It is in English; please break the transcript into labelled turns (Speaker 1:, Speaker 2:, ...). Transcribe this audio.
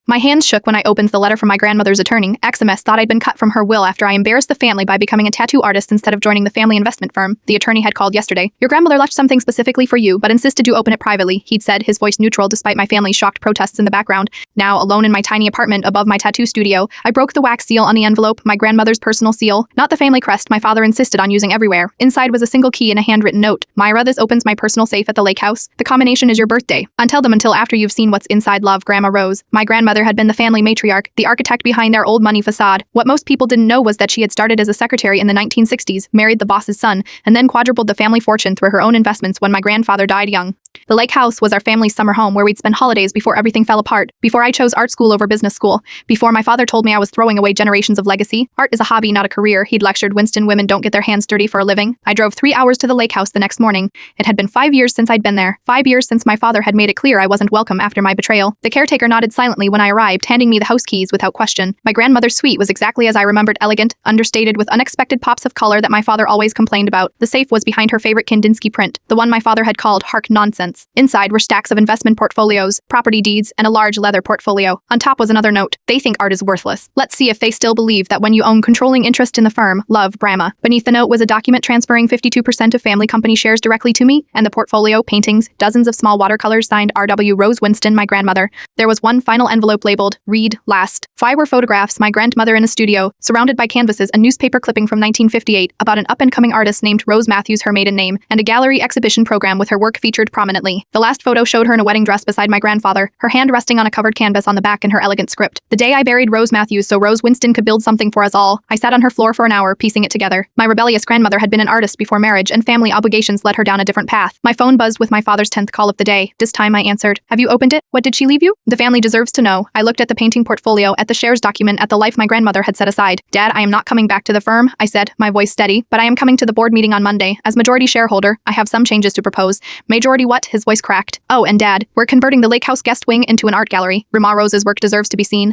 Speaker 1: My hands shook when I opened the letter from my grandmother's attorney. XMS thought I'd been cut from her will after I embarrassed the family by becoming a tattoo artist instead of joining the family investment firm. The attorney had called yesterday. Your grandmother left something specifically for you, but insisted you open it privately, he'd said, his voice neutral despite my family's shocked protests in the background. Now, alone in my tiny apartment above my tattoo studio, I broke the wax seal on the envelope, my grandmother's personal seal, not the family crest my father insisted on using everywhere. Inside was a single key and a handwritten note. Myra, this opens my personal safe at the lake house. The combination is your birthday. Untell them until after you've seen what's inside, love, Grandma Rose. My grandmother had been the family matriarch, the architect behind their old money facade. What most people didn't know was that she had started as a secretary in the 1960s, married the boss's son, and then quadrupled the family fortune through her own investments when my grandfather died young. The lake house was our family's summer home where we'd spend holidays before everything fell apart, before I chose art school over business school, before my father told me I was throwing away generations of legacy. Art is a hobby, not a career, he'd lectured Winston. Women don't get their hands dirty for a living. I drove 3 hours to the lake house the next morning. It had been 5 years since I'd been there, 5 years since my father had made it clear I wasn't welcome after my betrayal. The caretaker nodded silently when I arrived, handing me the house keys without question. My grandmother's suite was exactly as I remembered, elegant, understated, with unexpected pops of color that my father always complained about. The safe was behind her favorite Kandinsky print, the one my father had called Hark Nonsense. Inside were stacks of investment portfolios, property deeds, and a large leather portfolio. On top was another note. They think art is worthless. Let's see if they still believe that when you own controlling interest in the firm, love, Grandma. Beneath the note was a document transferring 52% of family company shares directly to me, and the portfolio, paintings, dozens of small watercolors signed R.W. Rose Winston, my grandmother. There was one final envelope labeled, read, last. 5 were photographs, my grandmother in a studio, surrounded by canvases, a newspaper clipping from 1958 about an up-and-coming artist named Rose Matthews, her maiden name, and a gallery exhibition program with her work featured prominently. The last photo showed her in a wedding dress beside my grandfather, her hand resting on a covered canvas on the back in her elegant script. The day I buried Rose Matthews so Rose Winston could build something for us all, I sat on her floor for an hour, piecing it together. My rebellious grandmother had been an artist before marriage, and family obligations led her down a different path. My phone buzzed with my father's 10th call of the day. This time I answered. Have you opened it? What did she leave you? The family deserves to know. I looked at the painting portfolio, at the shares document, at the life my grandmother had set aside. Dad, I am not coming back to the firm, I said, my voice steady, but I am coming to the board meeting on Monday. As majority shareholder, I have some changes to propose. Majority what? His voice cracked. Oh, and Dad, we're converting the lake house guest wing into an art gallery. Grandma Rose's work deserves to be seen.